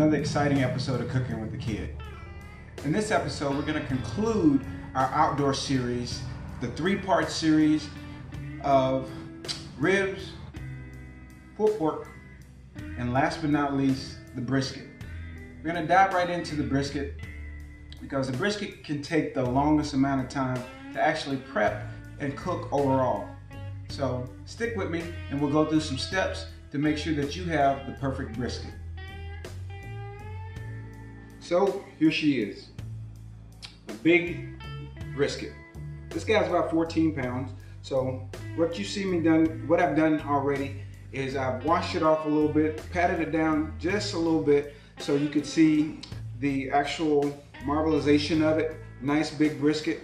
another exciting episode of Cooking with the Kid. In this episode, we're going to conclude our outdoor series, the three-part series of ribs, pulled pork, and last but not least, the brisket. We're going to dive right into the brisket because the brisket can take the longest amount of time to actually prep and cook overall. So stick with me and we'll go through some steps to make sure that you have the perfect brisket. So here she is, a big brisket. This guy's about 14 pounds. So what you see me done, what I've done already is I've washed it off a little bit, patted it down just a little bit so you could see the actual marbleization of it. Nice big brisket.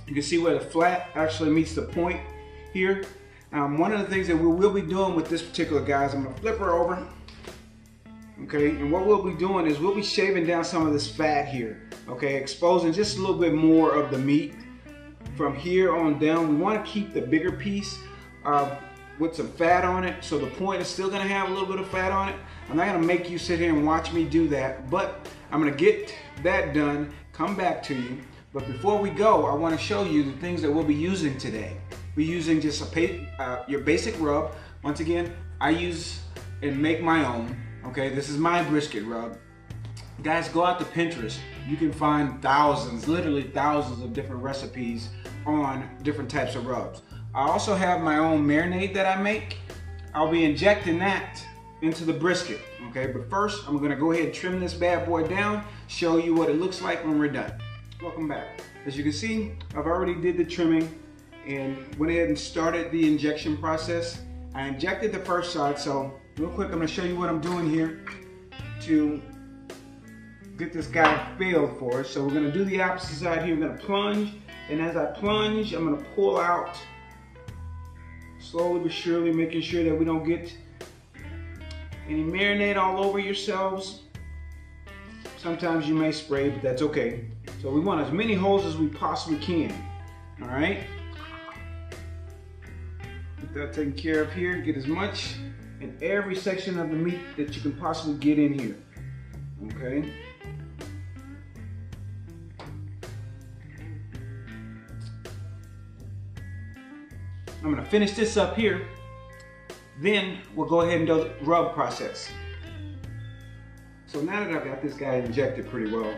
You can see where the flat actually meets the point here. One of the things that we will be doing with this particular guy is I'm going to flip her over. Okay, and what we'll be doing is we'll be shaving down some of this fat here. Okay, exposing just a little bit more of the meat from here on down. We want to keep the bigger piece with some fat on it, so the point is still going to have a little bit of fat on it. I'm not going to make you sit here and watch me do that, but I'm going to get that done, come back to you. But before we go, I want to show you the things that we'll be using today. We're using just your basic rub. Once again, I use and make my own. Okay, this is my brisket rub. Guys, go out to Pinterest. You can find thousands, literally thousands of different recipes on different types of rubs. I also have my own marinade that I make. I'll be injecting that into the brisket. Okay, but first I'm gonna go ahead and trim this bad boy down, show you what it looks like when we're done. Welcome back. As you can see, I've already did the trimming and went ahead and started the injection process. I injected the first side, so real quick I'm going to show you what I'm doing here to get this guy filled for us. So we're going to do the opposite side here. We're going to plunge, and as I plunge, I'm going to pull out slowly but surely, making sure that we don't get any marinade all over yourselves. Sometimes you may spray, but that's okay. So we want as many holes as we possibly can. All right. Get that taken care of here. Get as much in every section of the meat that you can possibly get in here. Okay. I'm gonna finish this up here. Then we'll go ahead and do the rub process. So now that I've got this guy injected pretty well,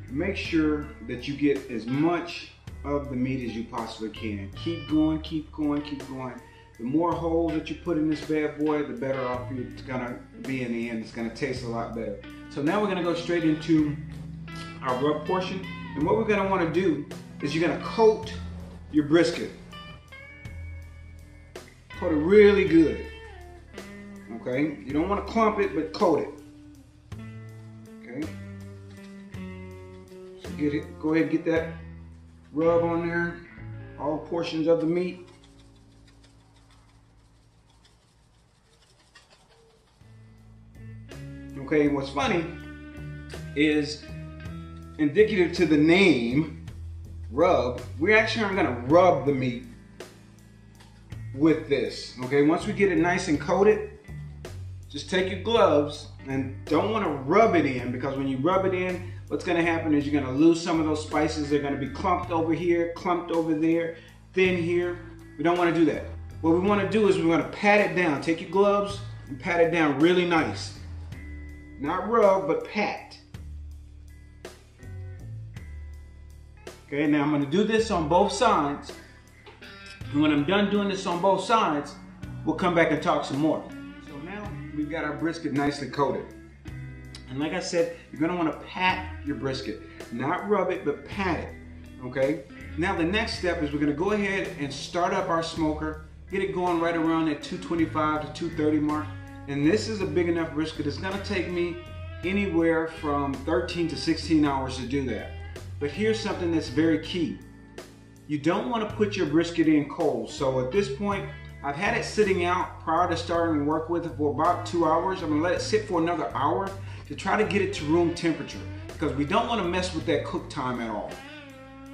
make sure that you get as much of the meat as you possibly can. Keep going, keep going, keep going. The more holes that you put in this bad boy, the better off it's gonna be in the end. It's gonna taste a lot better. So now we're gonna go straight into our rub portion. And what we're gonna wanna do is you're gonna coat your brisket. Coat it really good. Okay? You don't wanna clump it, but coat it. Okay? So go ahead and get that rub on there, all portions of the meat. Okay, and what's funny is, indicative to the name, rub, we actually are gonna rub the meat with this. Okay, once we get it nice and coated, just take your gloves and don't wanna rub it in, because when you rub it in, what's gonna happen is you're gonna lose some of those spices. They're gonna be clumped over here, clumped over there, thin here. We don't wanna do that. What we wanna do is we wanna pat it down. Take your gloves and pat it down really nice. Not rub, but pat. Okay, now I'm gonna do this on both sides. And when I'm done doing this on both sides, we'll come back and talk some more. So now we've got our brisket nicely coated. And like I said, you're gonna wanna pat your brisket. Not rub it, but pat it, okay? Now the next step is we're gonna go ahead and start up our smoker, get it going right around that 225 to 230 mark. And this is a big enough brisket. It's gonna take me anywhere from 13 to 16 hours to do that. But here's something that's very key. You don't wanna put your brisket in cold. So at this point, I've had it sitting out prior to starting to work with it for about 2 hours. I'm gonna let it sit for another hour to try to get it to room temperature, because we don't wanna mess with that cook time at all.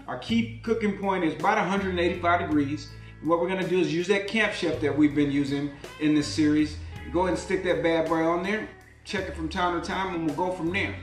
Our key cooking point is about 185 degrees. And what we're gonna do is use that Camp Chef that we've been using in this series. Go ahead and stick that bad boy on there. check it from time to time, and we'll go from there.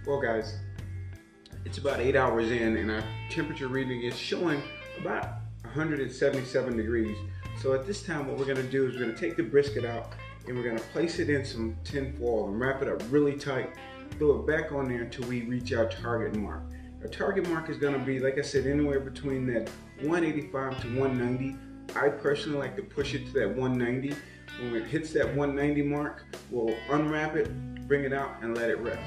Well guys, it's about 8 hours in and our temperature reading is showing about 177 degrees. So at this time what we're going to do is we're going to take the brisket out and we're going to place it in some tin foil and wrap it up really tight. Throw it back on there until we reach our target mark. Our target mark is going to be, like I said, anywhere between that 185 to 190. I personally like to push it to that 190. When it hits that 190 mark, we'll unwrap it, bring it out, and let it rest.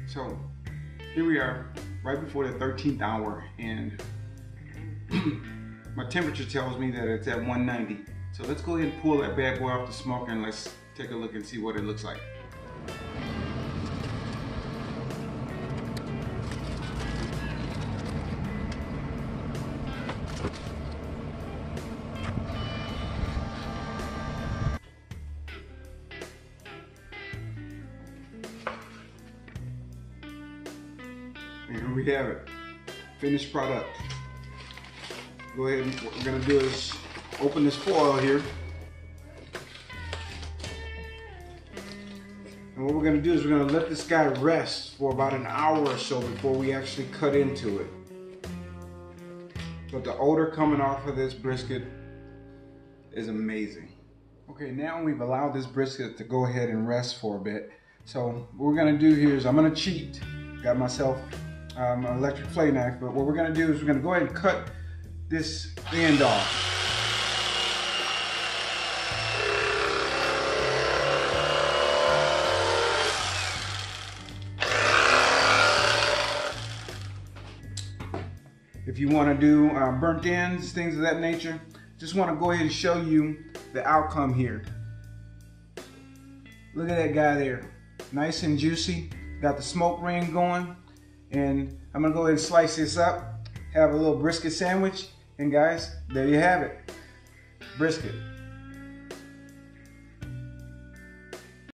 So here we are, right before the 13th hour, and my temperature tells me that it's at 190. So let's go ahead and pull that bad boy off the smoker and let's take a look and see what it looks like. And here we have it, finished product. Go ahead and what we're gonna do is open this foil here. And what we're gonna do is we're gonna let this guy rest for about an hour or so before we actually cut into it. But the odor coming off of this brisket is amazing. Okay, now we've allowed this brisket to go ahead and rest for a bit. So what we're gonna do here is I'm gonna cheat. Got myself an electric flay knife, but what we're gonna do is we're gonna go ahead and cut this end off. If you want to do burnt ends, things of that nature, just want to go ahead and show you the outcome here. Look at that guy there, nice and juicy, got the smoke ring going, and I'm gonna go ahead and slice this up, have a little brisket sandwich, and guys, there you have it, brisket.